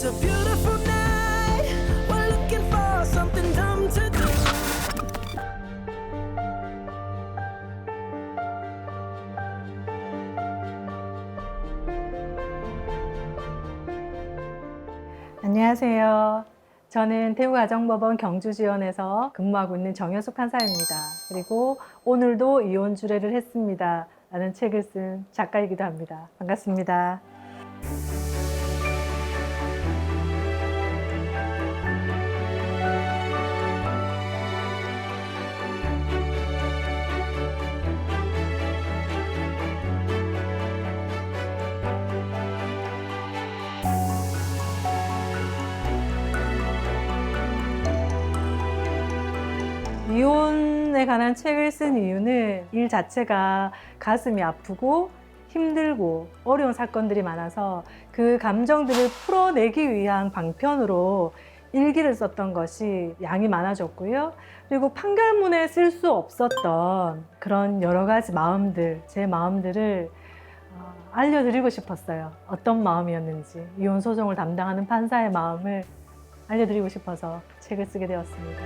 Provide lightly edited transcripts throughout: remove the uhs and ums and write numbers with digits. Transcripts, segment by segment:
It's a beautiful night. We're looking for something dumb to do. 안녕하세요. 저는 대구가정법원 경주지원에서 근무하고 있는 정현숙 판사입니다. 그리고 오늘도 이혼 주례를 했습니다. 라는 책을 쓴 작가이기도 합니다. 반갑습니다. 이혼에 관한 책을 쓴 이유는 일 자체가 가슴이 아프고 힘들고 어려운 사건들이 많아서 그 감정들을 풀어내기 위한 방편으로 일기를 썼던 것이 양이 많아졌고요. 그리고 판결문에 쓸 수 없었던 그런 여러 가지 마음들, 제 마음들을 알려드리고 싶었어요. 어떤 마음이었는지, 이혼 소송을 담당하는 판사의 마음을 알려드리고 싶어서 책을 쓰게 되었습니다.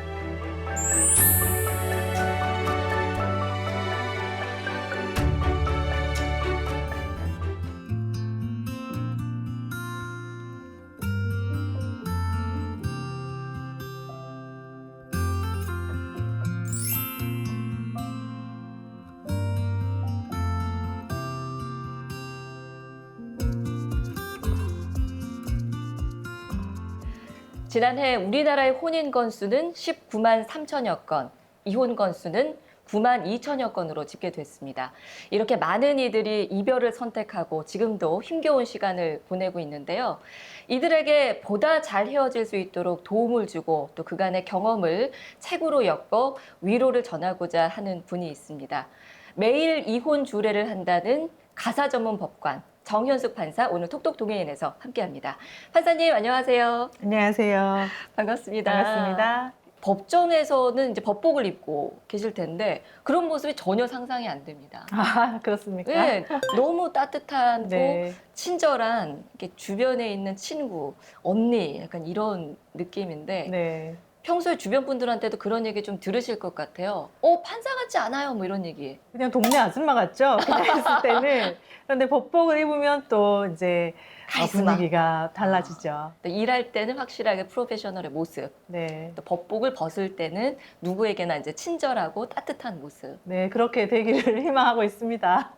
지난해 우리나라의 혼인 건수는 19만 3천여 건, 이혼 건수는 9만 2천여 건으로 집계됐습니다. 이렇게 많은 이들이 이별을 선택하고 지금도 힘겨운 시간을 보내고 있는데요. 이들에게 보다 잘 헤어질 수 있도록 도움을 주고 또 그간의 경험을 책으로 엮어 위로를 전하고자 하는 분이 있습니다. 매일 이혼 주례를 한다는 가사 전문 법관 정현숙 판사, 오늘 톡톡 동해인에서 함께합니다. 판사님 안녕하세요. 안녕하세요. 반갑습니다. 반갑습니다. 법정에서는 이제 법복을 입고 계실 텐데 그런 모습이 전혀 상상이 안 됩니다. 아, 그렇습니까? 네, 너무 따뜻한 네. 친절한 이렇게 주변에 있는 친구, 언니 약간 이런 느낌인데 네. 평소에 주변 분들한테도 그런 얘기 좀 들으실 것 같아요. 판사 같지 않아요, 뭐 이런 얘기. 그냥 동네 아줌마 같죠? 그냥 했을 때는. 그런데 법복을 입으면 또 이제 카리스마. 분위기가 달라지죠. 또 일할 때는 확실하게 프로페셔널의 모습, 네. 또 법복을 벗을 때는 누구에게나 이제 친절하고 따뜻한 모습. 네, 그렇게 되기를 희망하고 있습니다.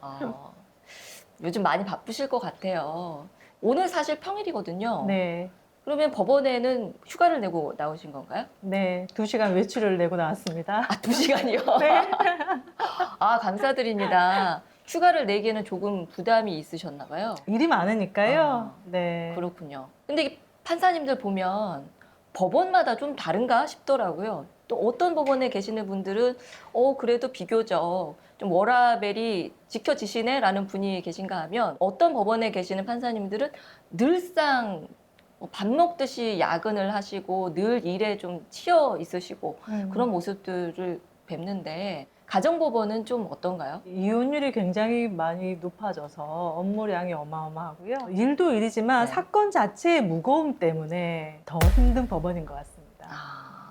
요즘 많이 바쁘실 것 같아요. 오늘 사실 평일이거든요. 네. 그러면 법원에는 휴가를 내고 나오신 건가요? 네. 2시간 외출을 내고 나왔습니다. 2시간이요? 네. 감사드립니다. 휴가를 내기에는 조금 부담이 있으셨나 봐요. 일이 많으니까요. 아, 네. 그렇군요. 근데 이 판사님들 보면 법원마다 좀 다른가 싶더라고요. 또 어떤 법원에 계시는 분들은 그래도 비교적 좀 워라밸이 지켜지시네라는 분이 계신가 하면 어떤 법원에 계시는 판사님들은 늘상 밥 먹듯이 야근을 하시고 늘 일에 좀 치여 있으시고 그런 모습들을 뵙는데 가정법원은 좀 어떤가요? 이혼율이 굉장히 많이 높아져서 업무량이 어마어마하고요. 일도 일이지만 네. 사건 자체의 무거움 때문에 더 힘든 법원인 것 같습니다.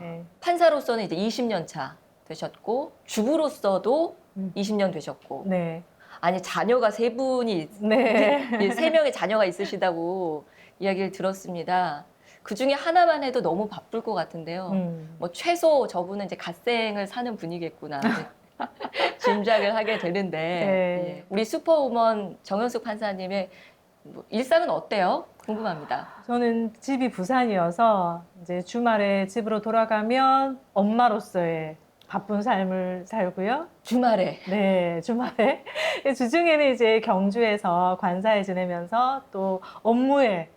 네. 판사로서는 이제 20년 차 되셨고 주부로서도 음. 20년 되셨고 네. 아니 자녀가 3분이 네. 3명의 자녀가 있으시다고 이야기를 들었습니다. 그 중에 하나만 해도 너무 바쁠 것 같은데요. 뭐 최소 저분은 이제 갓생을 사는 분이겠구나. 짐작을 하게 되는데 네. 예. 우리 슈퍼우먼 정현숙 판사님의 일상은 어때요? 궁금합니다. 저는 집이 부산이어서 이제 주말에 집으로 돌아가면 엄마로서의 바쁜 삶을 살고요. 주말에 네, 주말에. 주중에는 이제 경주에서 관사에 지내면서 또 업무에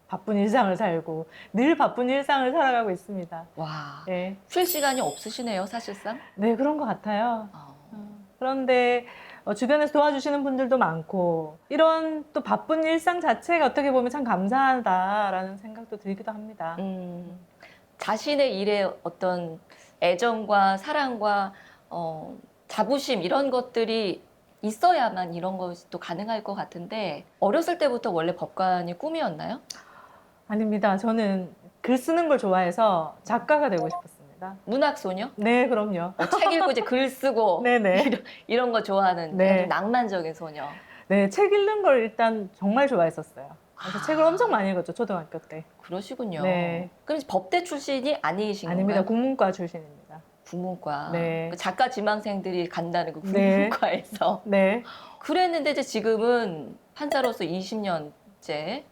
바쁜 일상을 살고 늘 바쁜 일상을 살아가고 있습니다. 와, 네, 쉴 시간이 없으시네요, 사실상. 네 그런 것 같아요. 어. 그런데 주변에서 도와주시는 분들도 많고 이런 또 바쁜 일상 자체가 어떻게 보면 참 감사하다라는 생각도 들기도 합니다. 자신의 일에 어떤 애정과 사랑과 자부심 이런 것들이 있어야만 이런 것이 또 가능할 것 같은데 어렸을 때부터 원래 법관이 꿈이었나요? 아닙니다. 저는 글 쓰는 걸 좋아해서 작가가 되고 싶었습니다. 문학 소녀? 네, 그럼요. 책 읽고 이제 글 쓰고 네네. 이런 거 좋아하는 네. 아주 낭만적인 소녀. 네, 책 읽는 걸 일단 정말 좋아했었어요. 그래서 책을 엄청 많이 읽었죠, 초등학교 때. 그러시군요. 네. 그럼 법대 출신이 아니신 아닙니다. 건가요? 국문과 출신입니다. 국문과. 네. 그 작가 지망생들이 간다는 그 네. 국문과에서. 네. 그랬는데 이제 지금은 판사로서 20년째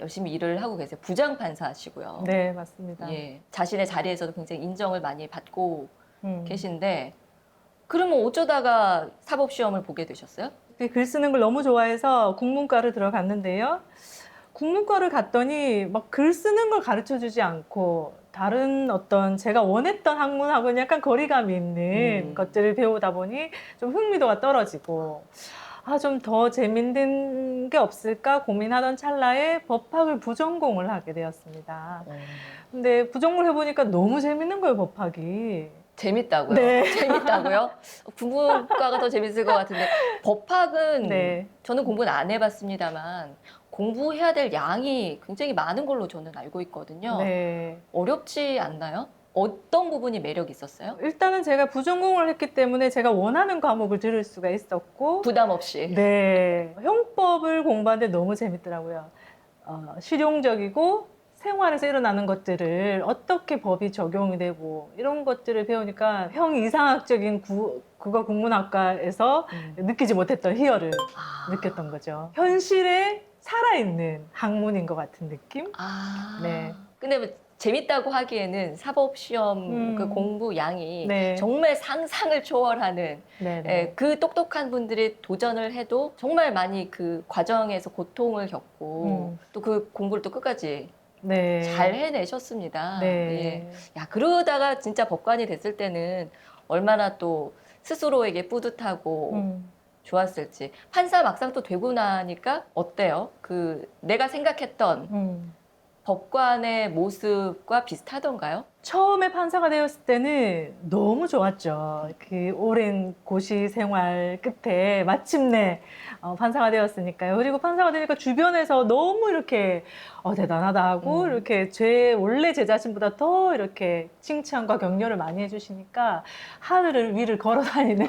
열심히 일을 하고 계세요. 부장판사시고요. 네, 맞습니다. 예. 자신의 자리에서도 굉장히 인정을 많이 받고 음. 계신데 그러면 어쩌다가 사법시험을 보게 되셨어요? 글 쓰는 걸 너무 좋아해서 국문과를 들어갔는데요. 국문과를 갔더니 막 글 쓰는 걸 가르쳐 주지 않고 다른 어떤 제가 원했던 학문하고는 약간 거리감이 있는 것들을 배우다 보니 좀 흥미도가 떨어지고 좀 더 재밌는 게 없을까 고민하던 찰나에 법학을 부전공을 하게 되었습니다. 근데 부전공을 해보니까 너무 재밌는 거예요, 법학이. 재밌다고요? 네. 재밌다고요? 국문과가 더 재밌을 것 같은데 법학은 네. 저는 공부는 안 해봤습니다만 공부해야 될 양이 굉장히 많은 걸로 저는 알고 있거든요. 네. 어렵지 않나요? 어떤 부분이 매력 있었어요? 일단은 제가 부전공을 했기 때문에 제가 원하는 과목을 들을 수가 있었고 부담 없이. 네. 형법을 공부하는데 너무 재밌더라고요. 실용적이고 생활에서 일어나는 것들을 어떻게 법이 적용이 되고 이런 것들을 배우니까 형이상학적인 국어 국문학과에서 느끼지 못했던 희열을 느꼈던 거죠. 현실에 살아있는 학문인 것 같은 느낌? 네. 근데 뭐 재밌다고 하기에는 사법시험 그 공부 양이 네. 정말 상상을 초월하는 네. 예, 그 똑똑한 분들이 도전을 해도 정말 많이 그 과정에서 고통을 겪고 또 그 공부를 또 끝까지 네. 잘 해내셨습니다. 네. 예. 야, 그러다가 진짜 법관이 됐을 때는 얼마나 또 스스로에게 뿌듯하고 좋았을지. 판사 막상 또 되고 나니까 어때요? 그 내가 생각했던 법관의 모습과 비슷하던가요? 처음에 판사가 되었을 때는 너무 좋았죠. 그 오랜 고시 생활 끝에 마침내 판사가 되었으니까요. 그리고 판사가 되니까 주변에서 너무 이렇게 대단하다 하고 이렇게 원래 제 자신보다 더 이렇게 칭찬과 격려를 많이 해주시니까 하늘을 위를 걸어 다니는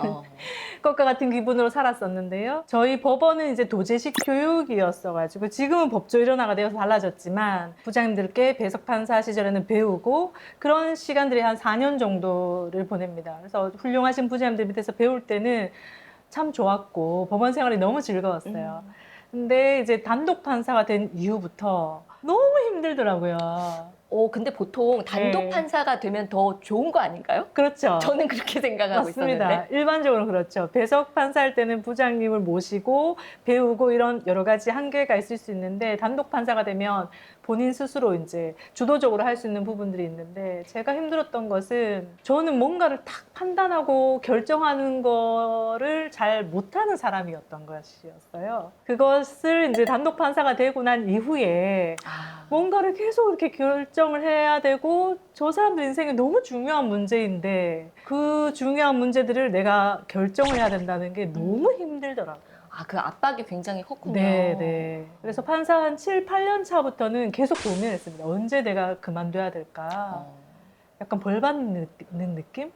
것과 같은 기분으로 살았었는데요. 저희 법원은 이제 도제식 교육이었어가지고 지금은 법조 일원화가 되어서 달라졌지만 부장님들께 배석 판사 시절에는 배우고 그런 시간들이 한 4년 정도를 보냅니다. 그래서 훌륭하신 부장님들 밑에서 배울 때는 참 좋았고 법원 생활이 너무 즐거웠어요. 근데 이제 단독 판사가 된 이후부터 너무 힘들더라고요. 근데 보통 단독 네. 판사가 되면 더 좋은 거 아닌가요? 그렇죠. 저는 그렇게 생각하고 맞습니다. 있었는데. 일반적으로 그렇죠. 배석 판사할 때는 부장님을 모시고 배우고 이런 여러 가지 한계가 있을 수 있는데 단독 판사가 되면 본인 스스로 이제 주도적으로 할 수 있는 부분들이 있는데 제가 힘들었던 것은 저는 뭔가를 딱 판단하고 결정하는 거를 잘 못하는 사람이었던 것이었어요. 그것을 이제 단독 판사가 되고 난 이후에 뭔가를 계속 이렇게 결정을 해야 되고 저 사람들 인생에 너무 중요한 문제인데 그 중요한 문제들을 내가 결정을 해야 된다는 게 너무 힘들더라고요. 그 압박이 굉장히 컸군요. 네. 그래서 판사 한 7, 8년 차부터는 계속 고민했습니다. 언제 내가 그만둬야 될까? 약간 벌 받는 느낌?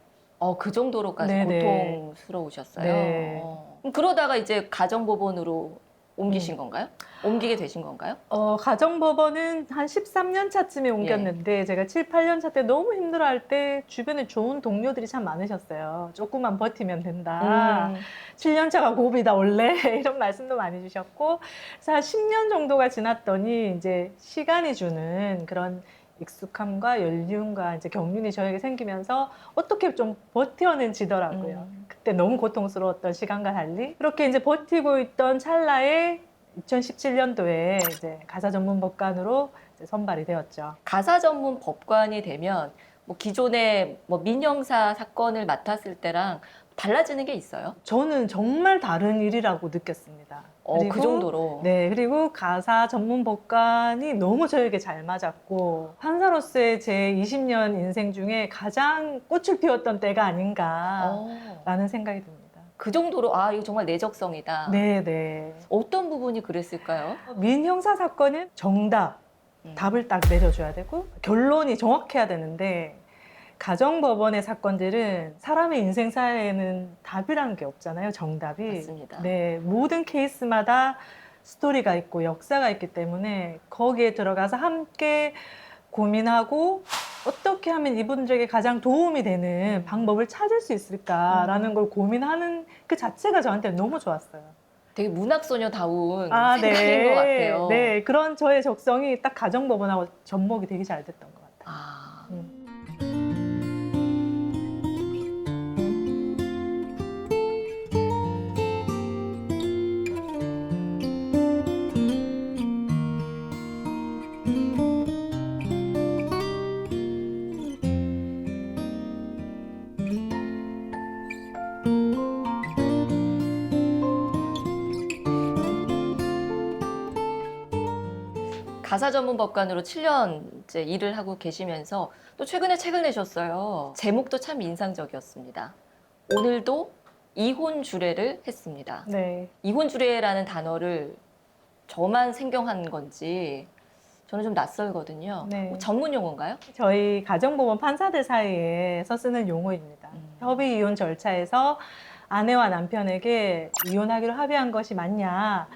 그 정도로까지 네네. 고통스러우셨어요. 네. 그럼 그러다가 이제 가정법원으로 옮기신 건가요? 옮기게 되신 건가요? 가정법원은 한 13년 차쯤에 옮겼는데 제가 7, 8년 차 때 너무 힘들어할 때 주변에 좋은 동료들이 참 많으셨어요. 조금만 버티면 된다. 7년 차가 고비다 원래 이런 말씀도 많이 주셨고 그래서 한 10년 정도가 지났더니 이제 시간이 주는 그런 익숙함과 연륜과 이제 경륜이 저에게 생기면서 어떻게 좀 버텨내지더라고요. 그때 너무 고통스러웠던 시간과 달리 그렇게 이제 버티고 있던 찰나에 2017년도에 이제 가사 전문 법관으로 이제 선발이 되었죠. 가사 전문 법관이 되면 뭐 기존의 뭐 민형사 사건을 맡았을 때랑 달라지는 게 있어요? 저는 정말 다른 일이라고 느꼈습니다. 그 정도로. 네, 그리고 가사 전문 법관이 너무 저에게 잘 맞았고 판사로서의 제 20년 인생 중에 가장 꽃을 피웠던 때가 아닌가라는 생각이 듭니다. 그 정도로 이거 정말 내적성이다. 네. 어떤 부분이 그랬을까요? 민형사 사건은 정답, 답을 딱 내려줘야 되고 결론이 정확해야 되는데 가정법원의 사건들은 사람의 인생사에는 답이라는 게 없잖아요. 정답이. 맞습니다. 네, 모든 케이스마다 스토리가 있고 역사가 있기 때문에 거기에 들어가서 함께 고민하고 어떻게 하면 이분들에게 가장 도움이 되는 방법을 찾을 수 있을까라는 걸 고민하는 그 자체가 저한테 너무 좋았어요. 되게 문학소녀다운 생각인 것 같아요. 네, 그런 저의 적성이 딱 가정법원하고 접목이 되게 잘 됐던 것 같아요. 아, 가사 전문 법관으로 7년째 일을 하고 계시면서 또 최근에 책을 내셨어요. 제목도 참 인상적이었습니다. 오늘도 이혼 주례를 했습니다. 네. 이혼 주례라는 단어를 저만 생경한 건지 저는 좀 낯설거든요. 네. 뭐 전문 용어인가요? 저희 가정법원 판사들 사이에서 쓰는 용어입니다. 협의 이혼 절차에서 아내와 남편에게 이혼하기로 합의한 것이 맞냐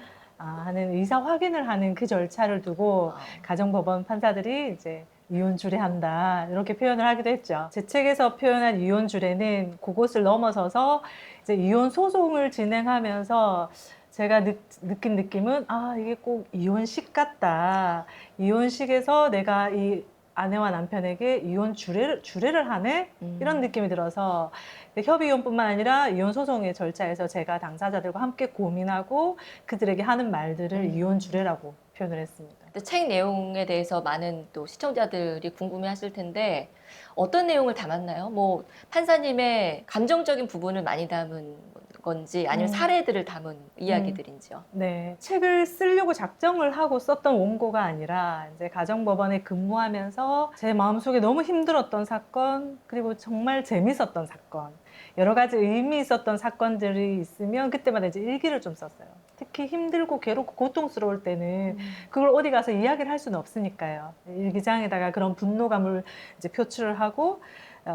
하는 의사 확인을 하는 그 절차를 두고 가정법원 판사들이 이제 이혼 주례한다 이렇게 표현을 하기도 했죠. 제 책에서 표현한 이혼 주례는 그것을 넘어서서 이제 이혼 소송을 진행하면서 제가 느낀 느낌은 이게 꼭 이혼식 같다. 이혼식에서 내가 이 아내와 남편에게 이혼 주례를 하네? 이런 느낌이 들어서 협의이혼뿐만 아니라 이혼 소송의 절차에서 제가 당사자들과 함께 고민하고 그들에게 하는 말들을 이혼 주례라고 표현을 했습니다. 근데 책 내용에 대해서 많은 또 시청자들이 궁금해하실 텐데 어떤 내용을 담았나요? 뭐 판사님의 감정적인 부분을 많이 담은 건지 아니면 사례들을 담은 이야기들인지요? 네, 책을 쓰려고 작정을 하고 썼던 원고가 아니라 이제 가정법원에 근무하면서 제 마음속에 너무 힘들었던 사건 그리고 정말 재밌었던 사건 여러 가지 의미 있었던 사건들이 있으면 그때마다 이제 일기를 좀 썼어요. 특히 힘들고 괴롭고 고통스러울 때는 그걸 어디 가서 이야기를 할 수는 없으니까요. 일기장에다가 그런 분노감을 이제 표출을 하고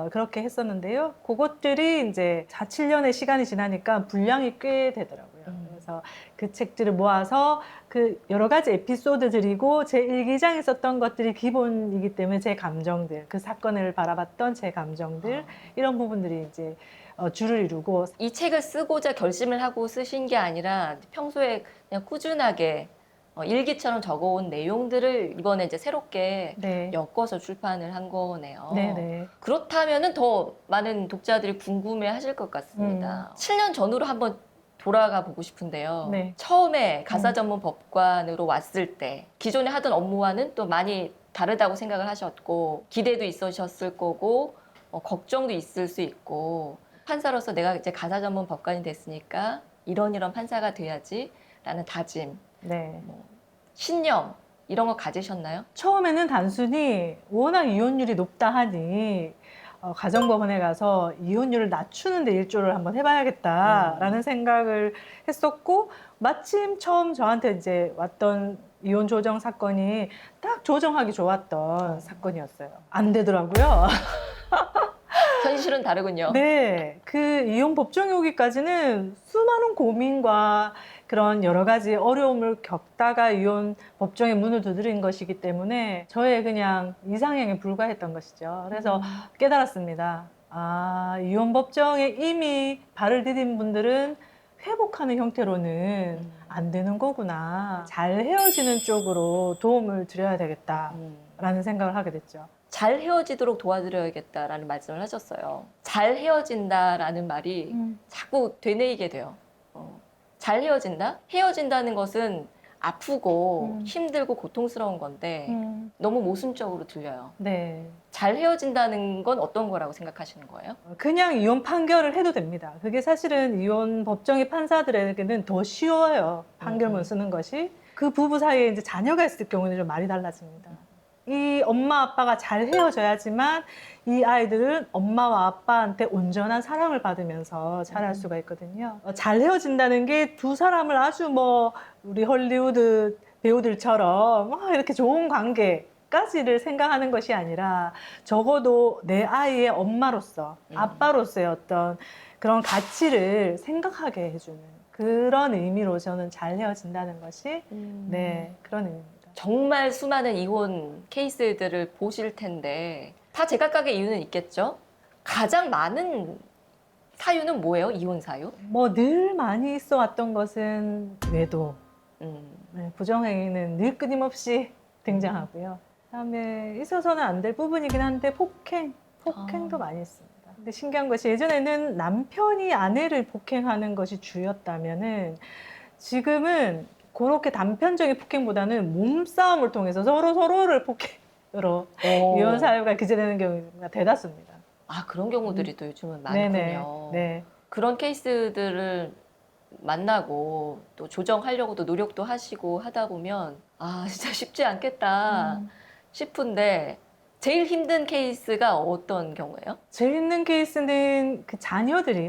그렇게 했었는데요. 그것들이 이제 7년의 시간이 지나니까 분량이 꽤 되더라고요. 그래서 그 책들을 모아서 그 여러 가지 에피소드들이고 제 일기장에 썼던 것들이 기본이기 때문에 제 감정들, 그 사건을 바라봤던 제 감정들 이런 부분들이 이제 줄을 이루고 이 책을 쓰고자 결심을 하고 쓰신 게 아니라 평소에 그냥 꾸준하게 일기처럼 적어온 내용들을 이번에 이제 새롭게 네. 엮어서 출판을 한 거네요. 네네. 그렇다면은 더 많은 독자들이 궁금해 하실 것 같습니다. 7년 전으로 한번 돌아가 보고 싶은데요. 네. 처음에 가사 전문 법관으로 왔을 때 기존에 하던 업무와는 또 많이 다르다고 생각을 하셨고 기대도 있으셨을 거고 걱정도 있을 수 있고 판사로서 내가 이제 가사 전문 법관이 됐으니까 이런 판사가 돼야지라는 다짐, 네. 신념 이런 거 가지셨나요? 처음에는 단순히 워낙 이혼율이 높다 하니 가정법원에 가서 이혼율을 낮추는 데 일조를 한번 해봐야겠다라는 생각을 했었고 마침 처음 저한테 이제 왔던 이혼 조정 사건이 딱 조정하기 좋았던 사건이었어요. 안 되더라고요. 현실은 다르군요. 네, 그 이혼 법정에 오기까지는 수많은 고민과 그런 여러 가지 어려움을 겪다가 이혼 법정에 문을 두드린 것이기 때문에 저의 그냥 이상형에 불과했던 것이죠. 그래서 깨달았습니다. 이혼 법정에 이미 발을 디딘 분들은 회복하는 형태로는 안 되는 거구나. 잘 헤어지는 쪽으로 도움을 드려야 되겠다라는 생각을 하게 됐죠. 잘 헤어지도록 도와드려야겠다라는 말씀을 하셨어요. 잘 헤어진다라는 말이 자꾸 되뇌이게 돼요. 잘 헤어진다? 헤어진다는 것은 아프고 힘들고 고통스러운 건데 너무 모순적으로 들려요. 네. 잘 헤어진다는 건 어떤 거라고 생각하시는 거예요? 그냥 이혼 판결을 해도 됩니다. 그게 사실은 이혼 법정의 판사들에게는 더 쉬워요. 판결문 쓰는 것이. 그 부부 사이에 이제 자녀가 있을 경우는 좀 말이 달라집니다. 이 엄마 아빠가 잘 헤어져야지만 이 아이들은 엄마와 아빠한테 온전한 사랑을 받으면서 자랄 수가 있거든요. 잘 헤어진다는 게 두 사람을 아주 우리 헐리우드 배우들처럼 이렇게 좋은 관계까지를 생각하는 것이 아니라 적어도 내 아이의 엄마로서 아빠로서의 어떤 그런 가치를 생각하게 해주는 그런 의미로 저는 잘 헤어진다는 것이 네, 그런 의미입니다. 정말 수많은 이혼 케이스들을 보실 텐데 다 제각각의 이유는 있겠죠? 가장 많은 사유는 뭐예요? 이혼 사유? 뭐 늘 많이 있어 왔던 것은 외도, 네, 부정행위는 늘 끊임없이 등장하고요. 그다음에 있어서는 안 될 부분이긴 한데 폭행도 많이 있습니다. 근데 신기한 것이 예전에는 남편이 아내를 폭행하는 것이 주였다면은 지금은 그렇게 단편적인 폭행보다는 몸싸움을 통해서 서로를 폭행으로 이혼 사유가 기재되는 경우가 대다수입니다. 아, 그런 경우들이 또 요즘은 네네. 많군요. 네. 그런 케이스들을 만나고 또 조정하려고도 노력도 하시고 하다 보면 아, 진짜 쉽지 않겠다 싶은데 제일 힘든 케이스가 어떤 경우예요? 제일 힘든 케이스는 그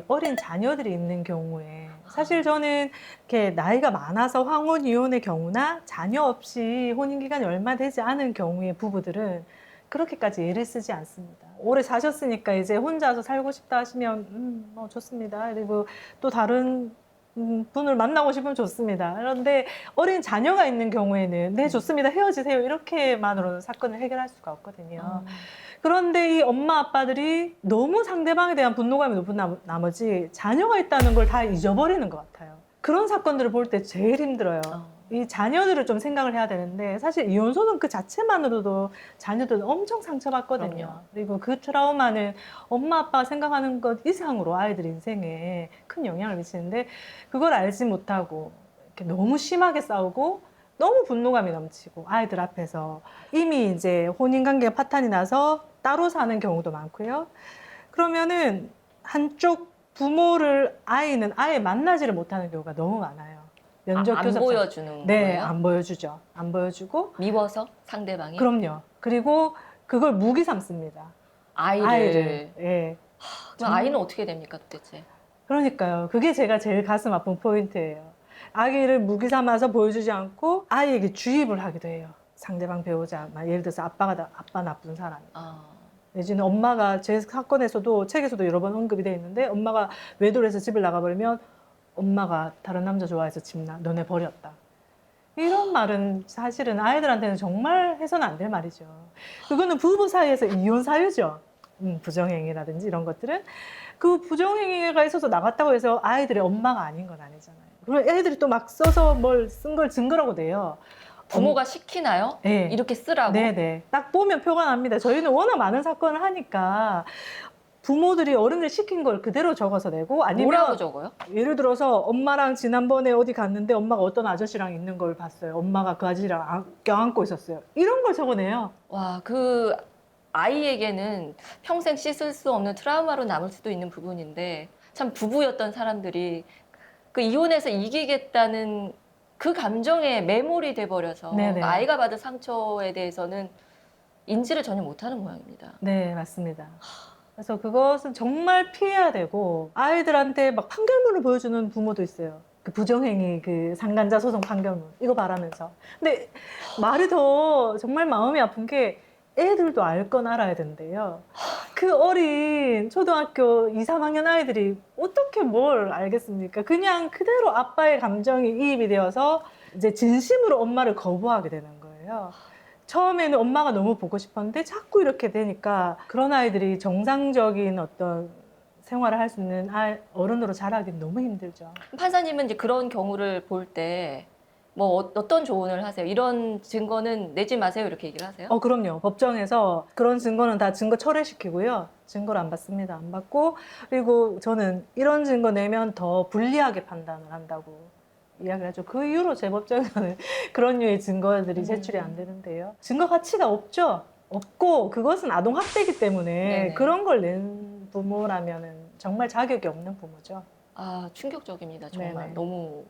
어린 자녀들이 있는 경우에 사실 저는 이렇게 나이가 많아서 황혼 이혼의 경우나 자녀 없이 혼인 기간이 얼마 되지 않은 경우의 부부들은 그렇게까지 애를 쓰지 않습니다. 오래 사셨으니까 이제 혼자서 살고 싶다 하시면 뭐 좋습니다. 그리고 또 다른 분을 만나고 싶으면 좋습니다. 그런데 어린 자녀가 있는 경우에는 네 좋습니다. 헤어지세요. 이렇게만으로는 사건을 해결할 수가 없거든요. 그런데 이 엄마 아빠들이 너무 상대방에 대한 분노감이 높은 나머지 자녀가 있다는 걸 다 잊어버리는 것 같아요. 그런 사건들을 볼 때 제일 힘들어요. 이 자녀들을 좀 생각을 해야 되는데 사실 이혼소송 그 자체만으로도 자녀들은 엄청 상처받거든요. 그럼요. 그리고 그 트라우마는 엄마 아빠가 생각하는 것 이상으로 아이들 인생에 큰 영향을 미치는데 그걸 알지 못하고 이렇게 너무 심하게 싸우고 너무 분노감이 넘치고 아이들 앞에서 이미 이제 혼인관계가 파탄이 나서 따로 사는 경우도 많고요. 그러면은 한쪽 부모를 아이는 아예 만나지를 못하는 경우가 너무 많아요. 면접 안 교섭 보여주는 네, 거예요? 안 보여주죠. 안 보여주고 미워서 상대방이 그럼요. 그리고 그걸 무기 삼습니다. 아이를. 예. 그럼 아이는 어떻게 됩니까 도대체? 그러니까요. 그게 제가 제일 가슴 아픈 포인트예요. 아기를 무기 삼아서 보여주지 않고 아이에게 주입을 하기도 해요. 상대방 배우자, 예를 들어서 아빠 나쁜 사람. 내지는 엄마가 제 사건에서도 책에서도 여러 번 언급이 돼 있는데 엄마가 외도를 해서 집을 나가버리면 엄마가 다른 남자 좋아해서 너네 버렸다. 이런 말은 사실은 아이들한테는 정말 해서는 안 될 말이죠. 그거는 부부 사이에서 이혼 사유죠. 부정행위라든지 이런 것들은 그 부정행위가 있어서 나갔다고 해서 아이들의 엄마가 아닌 건 아니잖아요. 그럼 애들이 또 막 써서 뭘 쓴 걸 증거라고 돼요. 부모가 시키나요? 네. 이렇게 쓰라고? 네네. 딱 보면 표가 납니다. 저희는 워낙 많은 사건을 하니까 부모들이 어른들 시킨 걸 그대로 적어서 내고 아니면 뭐라고 적어요? 예를 들어서 엄마랑 지난번에 어디 갔는데 엄마가 어떤 아저씨랑 있는 걸 봤어요. 엄마가 그 아저씨랑 껴안고 있었어요. 이런 걸 적어내요. 와, 그 아이에게는 평생 씻을 수 없는 트라우마로 남을 수도 있는 부분인데 참 부부였던 사람들이 그 이혼해서 이기겠다는 그 감정에 매몰이 돼버려서 네네. 아이가 받은 상처에 대해서는 인지를 전혀 못하는 모양입니다. 네, 맞습니다. 그래서 그것은 정말 피해야 되고 아이들한테 막 판결문을 보여주는 부모도 있어요. 그 부정행위 그 상간자 소송 판결문 이거 바라면서. 근데 말이 더 정말 마음이 아픈 게 애들도 알 건 알아야 된대요. 그 어린 초등학교 2, 3학년 아이들이 어떻게 뭘 알겠습니까? 그냥 그대로 아빠의 감정이 이입이 되어서 이제 진심으로 엄마를 거부하게 되는 거예요. 처음에는 엄마가 너무 보고 싶었는데 자꾸 이렇게 되니까 그런 아이들이 정상적인 어떤 생활을 할 수 있는 어른으로 자라기는 너무 힘들죠. 판사님은 이제 그런 경우를 볼 때 뭐 어떤 조언을 하세요? 이런 증거는 내지 마세요 이렇게 얘기를 하세요? 그럼요. 법정에서 그런 증거는 다 증거 철회시키고요. 증거를 안 받습니다. 안 받고 그리고 저는 이런 증거 내면 더 불리하게 판단을 한다고 이야기를 하죠. 그 이후로 제 법정에서는 그런 류의 증거들이 제출이 안 되는데요. 증거 가치가 없죠. 없고 그것은 아동 학대이기 때문에 네네. 그런 걸 낸 부모라면은 정말 자격이 없는 부모죠. 아, 충격적입니다. 정말 네네. 너무.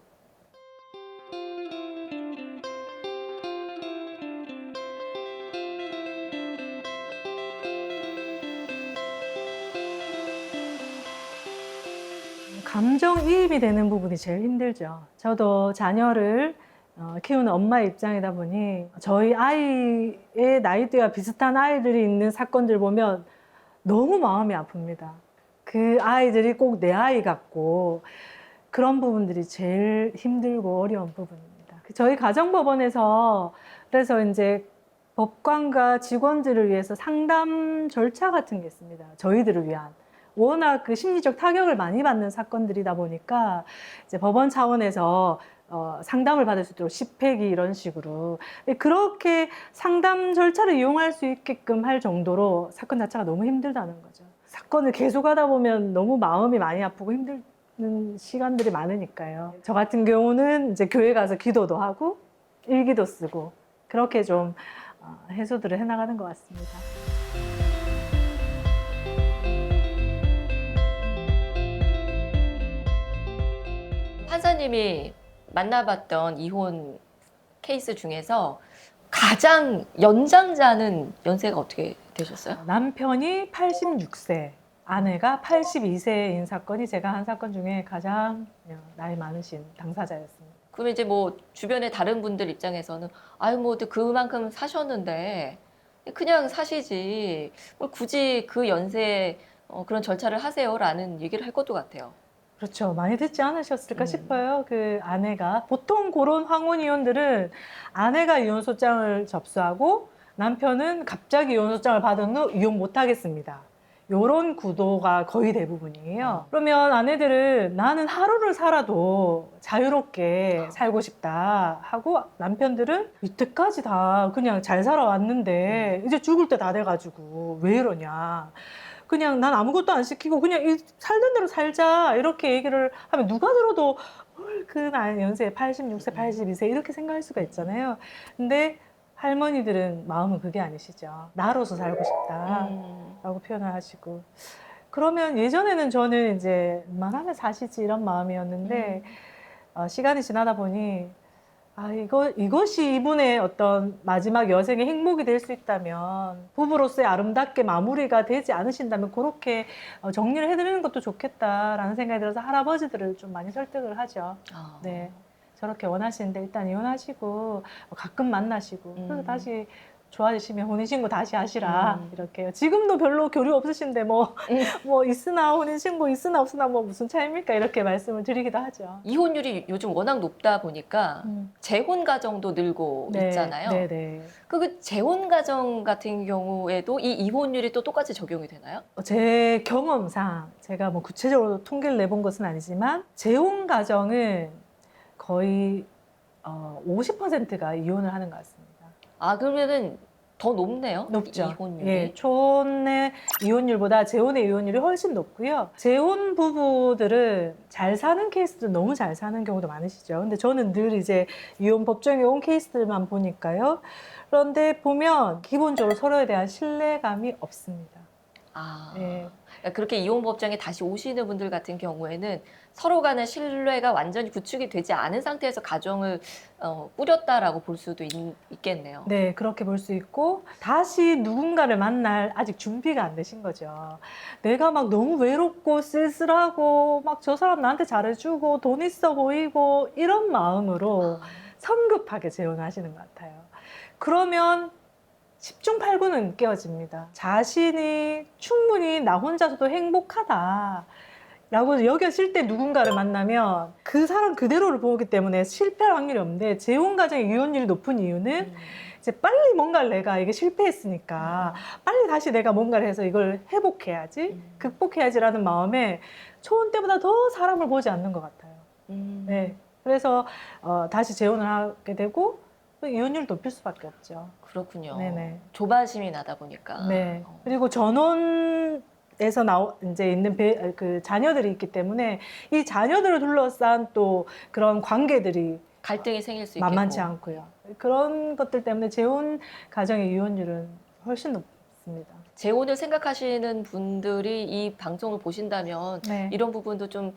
감정이입이 되는 부분이 제일 힘들죠. 저도 자녀를 키우는 엄마의 입장이다 보니 저희 아이의 나이대와 비슷한 아이들이 있는 사건들 보면 너무 마음이 아픕니다. 그 아이들이 꼭 내 아이 같고 그런 부분들이 제일 힘들고 어려운 부분입니다. 저희 가정법원에서 그래서 이제 법관과 직원들을 위해서 상담 절차 같은 게 있습니다. 저희들을 위한. 워낙 그 심리적 타격을 많이 받는 사건들이다 보니까 이제 법원 차원에서 상담을 받을 수 있도록 10회기 이런 식으로 그렇게 상담 절차를 이용할 수 있게끔 할 정도로 사건 자체가 너무 힘들다는 거죠. 사건을 계속하다 보면 너무 마음이 많이 아프고 힘든 시간들이 많으니까요. 저 같은 경우는 이제 교회 가서 기도도 하고 일기도 쓰고 그렇게 좀 해소들을 해나가는 것 같습니다. 판사님이 만나봤던 이혼 케이스 중에서 가장 연장자는 연세가 어떻게 되셨어요? 남편이 86세, 아내가 82세인 사건이 제가 한 사건 중에 가장 나이 많으신 당사자였습니다. 그러면 이제 뭐 주변의 다른 분들 입장에서는 아유 뭐 그만큼 사셨는데 그냥 사시지 뭘 굳이 그 연세에 그런 절차를 하세요라는 얘기를 할 것도 같아요. 그렇죠. 많이 듣지 않으셨을까 싶어요. 그 아내가 보통 그런 황혼 이혼들은 아내가 이혼 소장을 접수하고 남편은 갑자기 이혼 소장을 받은 후 이혼 못 하겠습니다. 요런 구도가 거의 대부분이에요. 그러면 아내들은 나는 하루를 살아도 자유롭게 살고 싶다 하고 남편들은 이때까지 다 그냥 잘 살아왔는데 이제 죽을 때 다 돼가지고 왜 이러냐. 그냥 난 아무것도 안 시키고 그냥 살던 대로 살자 이렇게 얘기를 하면 누가 들어도 그 나이 연세 86세, 82세 이렇게 생각할 수가 있잖아요. 근데 할머니들은 마음은 그게 아니시죠. 나로서 살고 싶다라고 표현을 하시고 그러면 예전에는 저는 이제 웬만하면 사시지 이런 마음이었는데 시간이 지나다 보니 이것이 이분의 어떤 마지막 여생의 행복이 될 수 있다면 부부로서의 아름답게 마무리가 되지 않으신다면 그렇게 정리를 해드리는 것도 좋겠다라는 생각이 들어서 할아버지들을 좀 많이 설득을 하죠. 네, 저렇게 원하시는데 일단 이혼하시고 가끔 만나시고 그래서 다시 좋아지시면 혼인신고 다시 하시라 이렇게요. 지금도 별로 교류 없으신데 뭐 있으나 혼인신고 있으나 없으나 뭐 무슨 차이입니까 이렇게 말씀을 드리기도 하죠. 이혼율이 요즘 워낙 높다 보니까 재혼 가정도 늘고 네, 있잖아요. 네네. 그 재혼 가정 같은 경우에도 이 이혼율이 또 똑같이 적용이 되나요? 제 경험상 제가 뭐 구체적으로 통계를 내본 것은 아니지만 재혼 가정은 거의 50%가 이혼을 하는 것 같습니다. 그러면은 더 높네요. 높죠. 이혼율이. 예, 초혼의 이혼율보다 재혼의 이혼율이 훨씬 높고요. 재혼 부부들은 잘 사는 케이스도 너무 잘 사는 경우도 많으시죠. 근데 저는 늘 이제 이혼 법정에 온 케이스들만 보니까요. 그런데 보면 기본적으로 서로에 대한 신뢰감이 없습니다. 예. 그렇게 이혼 법정에 다시 오시는 분들 같은 경우에는 서로 간의 신뢰가 완전히 구축이 되지 않은 상태에서 가정을 꾸렸다라고 볼 수도 있겠네요. 네, 그렇게 볼 수 있고 다시 누군가를 만날 아직 준비가 안 되신 거죠. 내가 막 너무 외롭고 쓸쓸하고 막 저 사람 나한테 잘해주고 돈 있어 보이고 이런 마음으로 성급하게 재혼하시는 것 같아요. 그러면 10중 8구는 깨어집니다. 자신이 충분히 나 혼자서도 행복하다 라고 여겨질 때 누군가를 만나면 그 사람 그대로를 보기 때문에 실패할 확률이 없는데 재혼 가정의 이혼율이 높은 이유는 이제 빨리 뭔가를 내가 이게 실패했으니까 빨리 다시 내가 뭔가를 해서 이걸 회복해야지 극복해야지라는 마음에 초혼 때보다 더 사람을 보지 않는 것 같아요. 네, 그래서 다시 재혼을 하게 되고 이혼율 높일 수밖에 없죠. 그렇군요. 네네. 조바심이 나다 보니까. 네. 그리고 전혼에서 이제 있는 그 자녀들이 있기 때문에 이 자녀들을 둘러싼 또 그런 관계들이 갈등이 생길 수 있고 만만치 않고요. 그런 것들 때문에 재혼 가정의 이혼율은 훨씬 높습니다. 재혼을 생각하시는 분들이 이 방송을 보신다면 네. 이런 부분도 좀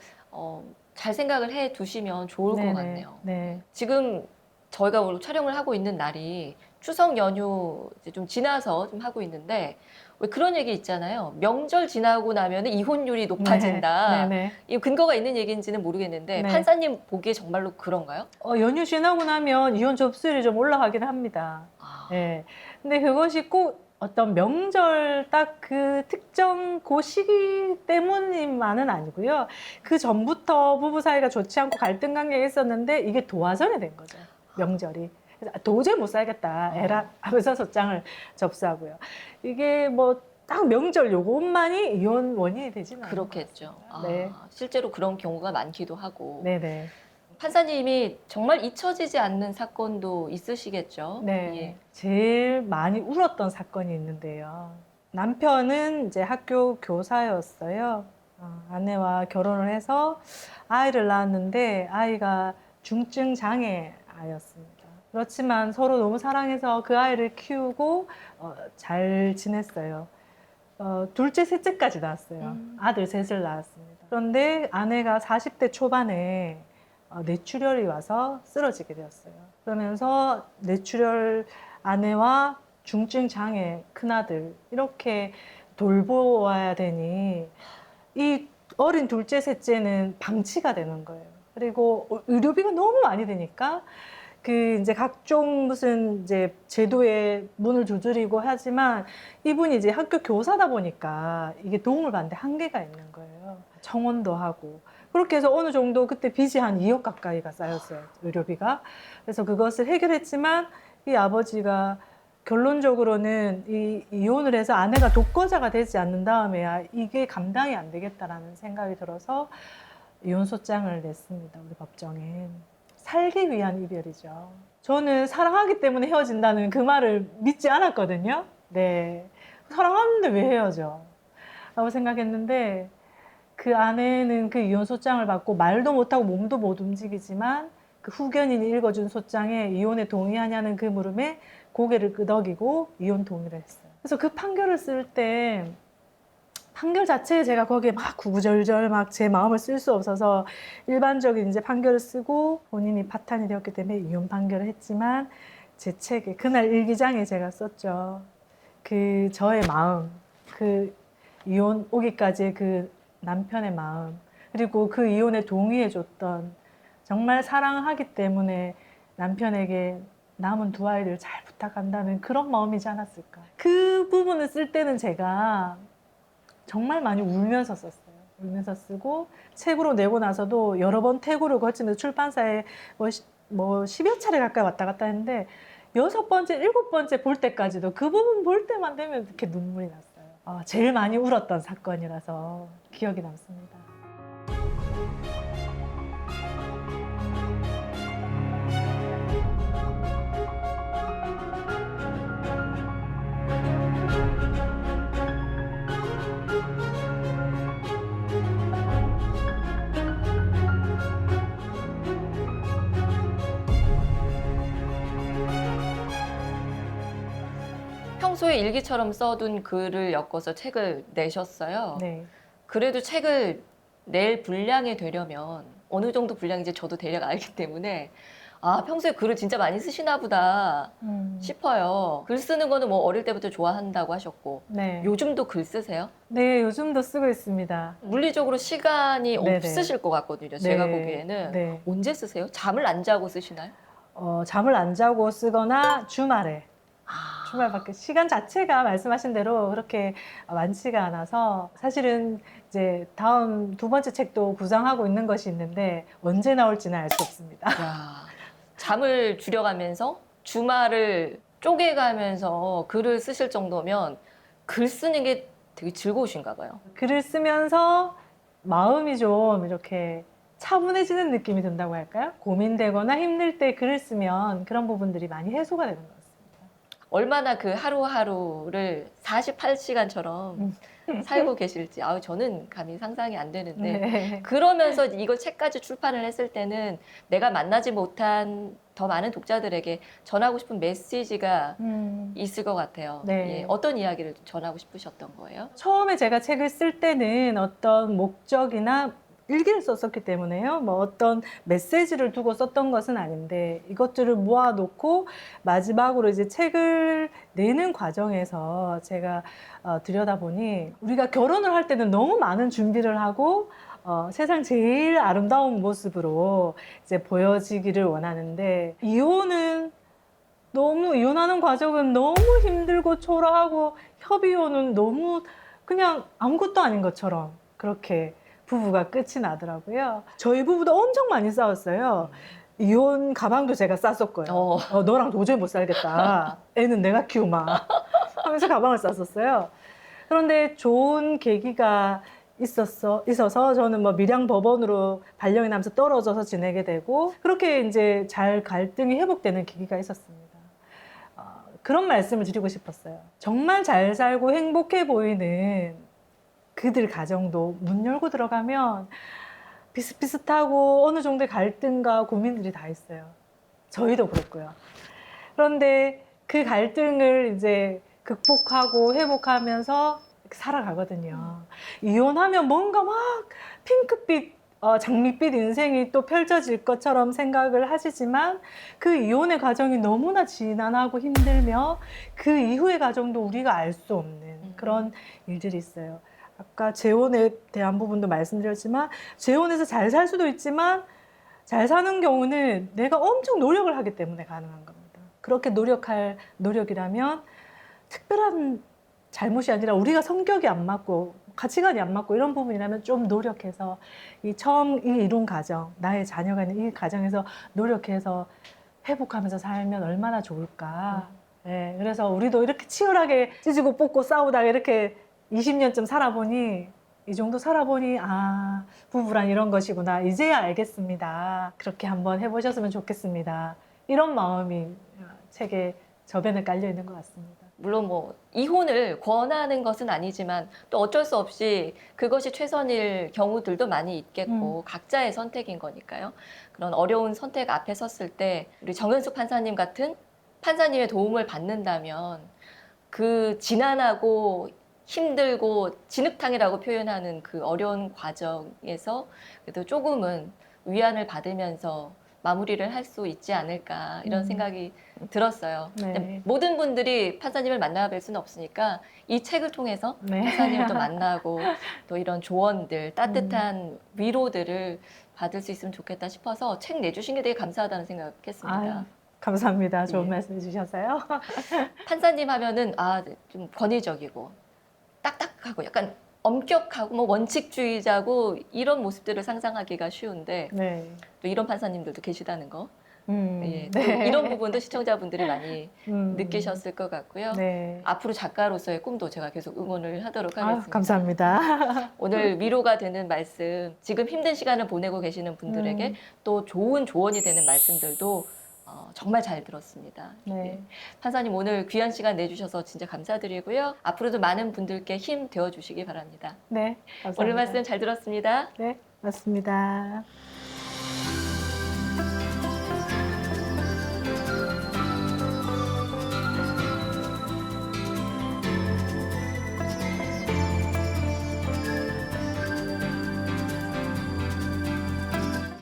잘 생각을 해 두시면 좋을 것 같네요. 네. 지금 저희가 오늘 촬영을 하고 있는 날이 추석 연휴 이제 좀 지나서 좀 하고 있는데 왜 그런 얘기 있잖아요. 명절 지나고 나면 이혼율이 높아진다. 네. 이 근거가 있는 얘기인지는 모르겠는데 네. 판사님 보기에 정말로 그런가요? 연휴 지나고 나면 이혼 접수율이 좀 올라가긴 합니다. 아, 예. 근데 그것이 꼭 어떤 명절 딱 그 특정 그 시기 때문만은 아니고요. 그 전부터 부부 사이가 좋지 않고 갈등 관계가 있었는데 이게 도화전이 된 거죠. 명절이. 그래서 도저히 못 살겠다. 에라 하면서 소장을 접수하고요. 이게 뭐 딱 명절 요것만이 이혼 원인이 되지는 않는 것 그렇겠죠. 같습니다. 네. 실제로 그런 경우가 많기도 하고. 네네. 판사님이 정말 잊혀지지 않는 사건도 있으시겠죠? 네. 예. 제일 많이 울었던 사건이 있는데요. 남편은 이제 학교 교사였어요. 아내와 결혼을 해서 아이를 낳았는데 아이가 중증 장애 아이였습니다. 그렇지만 서로 너무 사랑해서 그 아이를 키우고 잘 지냈어요. 둘째, 셋째까지 낳았어요. 아들 셋을 낳았습니다. 그런데 아내가 40대 초반에 뇌출혈이 와서 쓰러지게 되었어요. 그러면서 뇌출혈 아내와 중증 장애 큰아들 이렇게 돌보아야 되니 이 어린 둘째, 셋째는 방치가 되는 거예요. 그리고 의료비가 너무 많이 드니까 그 이제 각종 무슨 이제 제도에 문을 두드리고 하지만 이분이 이제 학교 교사다 보니까 이게 도움을 받는데 한계가 있는 거예요. 청원도 하고. 그렇게 해서 어느 정도 그때 빚이 한 2억 가까이가 쌓였어요. 의료비가. 그래서 그것을 해결했지만 이 아버지가 결론적으로는 이혼을 해서 아내가 독거자가 되지 않는 다음에야 이게 감당이 안 되겠다라는 생각이 들어서 이혼소장을 냈습니다. 우리 법정에. 살기 위한 이별이죠. 저는 사랑하기 때문에 헤어진다는 그 말을 믿지 않았거든요. 네. 사랑하는데 왜 헤어져? 라고 생각했는데 그 아내는 그 이혼 소장을 받고 말도 못하고 몸도 못 움직이지만 그 후견인이 읽어준 소장에 이혼에 동의하냐는 그 물음에 고개를 끄덕이고 이혼 동의를 했어요. 그래서 그 판결을 쓸 때 판결 자체에 제가 거기에 막 구구절절 막 제 마음을 쓸 수 없어서 일반적인 이제 판결을 쓰고 본인이 파탄이 되었기 때문에 이혼 판결을 했지만 제 책에 그날 일기장에 제가 썼죠. 그 저의 마음, 그 이혼 오기까지의 그 남편의 마음, 그리고 그 이혼에 동의해줬던 정말 사랑하기 때문에 남편에게 남은 두 아이를 잘 부탁한다는 그런 마음이지 않았을까. 그 부분을 쓸 때는 제가 정말 많이 울면서 썼어요. 울면서 쓰고 책으로 내고 나서도 여러 번 태고를 거치면서 출판사에 뭐 10여 차례 가까이 왔다 갔다 했는데 6번째, 7번째 볼 때까지도 그 부분 볼 때만 되면 이렇게 눈물이 났어요. 제일 많이 울었던 사건이라서 기억이 남습니다. 평소에 일기처럼 써둔 글을 엮어서 책을 내셨어요. 네. 그래도 책을 낼 분량이 되려면 어느 정도 분량인지 저도 대략 알기 때문에 평소에 글을 진짜 많이 쓰시나 보다 싶어요. 글 쓰는 거는 뭐 어릴 때부터 좋아한다고 하셨고 네. 요즘도 글 쓰세요? 네, 요즘도 쓰고 있습니다. 물리적으로 시간이 네네. 없으실 것 같거든요. 제가 네. 보기에는. 네. 언제 쓰세요? 잠을 안 자고 쓰시나요? 잠을 안 자고 쓰거나 주말에. 주말밖에 시간 자체가 말씀하신 대로 그렇게 많지가 않아서 사실은 이제 다음 두 번째 책도 구상하고 있는 것이 있는데 언제 나올지는 알 수 없습니다. 야, 잠을 줄여가면서 주말을 쪼개가면서 글을 쓰실 정도면 글 쓰는 게 되게 즐거우신가 봐요. 글을 쓰면서 마음이 좀 이렇게 차분해지는 느낌이 든다고 할까요? 고민되거나 힘들 때 글을 쓰면 그런 부분들이 많이 해소가 되는 것 같습니다. 얼마나 그 하루하루를 48시간처럼 살고 계실지 저는 감히 상상이 안 되는데 네. 그러면서 이거 책까지 출판을 했을 때는 내가 만나지 못한 더 많은 독자들에게 전하고 싶은 메시지가 있을 것 같아요. 네. 예, 어떤 이야기를 전하고 싶으셨던 거예요? 처음에 제가 책을 쓸 때는 어떤 목적이나 일기를 썼었기 때문에요. 뭐 어떤 메시지를 두고 썼던 것은 아닌데 이것들을 모아놓고 마지막으로 이제 책을 내는 과정에서 제가 들여다보니 우리가 결혼을 할 때는 너무 많은 준비를 하고 세상 제일 아름다운 모습으로 이제 보여지기를 원하는데 이혼하는 과정은 너무 힘들고 초라하고 협의혼은 너무 그냥 아무것도 아닌 것처럼 그렇게 부부가 끝이 나더라고요. 저희 부부도 엄청 많이 싸웠어요. 이혼 가방도 제가 쌌었고요. 너랑 도저히 못 살겠다. 애는 내가 키우마. 하면서 가방을 쌌었어요. 그런데 좋은 계기가 있어서 저는 뭐 밀양 법원으로 발령이 나면서 떨어져서 지내게 되고 그렇게 이제 잘 갈등이 회복되는 계기가 있었습니다. 그런 말씀을 드리고 싶었어요. 정말 잘 살고 행복해 보이는 그들 가정도 문 열고 들어가면 비슷비슷하고 어느 정도의 갈등과 고민들이 다 있어요. 저희도 그렇고요. 그런데 그 갈등을 이제 극복하고 회복하면서 살아가거든요. 이혼하면 뭔가 막 핑크빛, 장밋빛 인생이 또 펼쳐질 것처럼 생각을 하시지만 그 이혼의 과정이 너무나 지난하고 힘들며 그 이후의 과정도 우리가 알 수 없는 그런 일들이 있어요. 아까 재혼에 대한 부분도 말씀드렸지만 재혼해서 잘 살 수도 있지만 잘 사는 경우는 내가 엄청 노력을 하기 때문에 가능한 겁니다. 그렇게 노력할 노력이라면 특별한 잘못이 아니라 우리가 성격이 안 맞고 가치관이 안 맞고 이런 부분이라면 좀 노력해서 처음 이룬 가정, 나의 자녀가 있는 이 가정에서 노력해서 회복하면서 살면 얼마나 좋을까. 네, 그래서 우리도 이렇게 치열하게 찢고 뽑고 싸우다가 이렇게 20년쯤 살아보니 이 정도 살아보니 부부란 이런 것이구나. 이제야 알겠습니다. 그렇게 한번 해보셨으면 좋겠습니다. 이런 마음이 책에 저변에 깔려 있는 것 같습니다. 물론 뭐 이혼을 권하는 것은 아니지만 또 어쩔 수 없이 그것이 최선일 경우들도 많이 있겠고 각자의 선택인 거니까요. 그런 어려운 선택 앞에 섰을 때 우리 정현숙 판사님 같은 판사님의 도움을 받는다면 그 지난하고 힘들고 진흙탕이라고 표현하는 그 어려운 과정에서 그래도 조금은 위안을 받으면서 마무리를 할 수 있지 않을까 이런 생각이 들었어요. 네. 근데 모든 분들이 판사님을 만나뵐 수는 없으니까 이 책을 통해서 네. 판사님을 또 만나고 또 이런 조언들, 따뜻한 위로들을 받을 수 있으면 좋겠다 싶어서 책 내주신 게 되게 감사하다는 생각했습니다. 감사합니다. 좋은 예. 말씀 해주셔서요. 판사님 하면은 좀 권위적이고 딱딱하고 약간 엄격하고 뭐 원칙주의자고 이런 모습들을 상상하기가 쉬운데 네. 또 이런 판사님들도 계시다는 거. 예, 또 네. 이런 부분도 시청자분들이 많이 느끼셨을 것 같고요. 네. 앞으로 작가로서의 꿈도 제가 계속 응원을 하도록 하겠습니다. 감사합니다. 오늘 위로가 되는 말씀, 지금 힘든 시간을 보내고 계시는 분들에게 또 좋은 조언이 되는 말씀들도 정말 잘 들었습니다. 네. 예. 판사님 오늘 귀한 시간 내주셔서 진짜 감사드리고요. 앞으로도 많은 분들께 힘 되어주시기 바랍니다. 네. 감사합니다. 오늘 말씀 잘 들었습니다. 네. 맞습니다.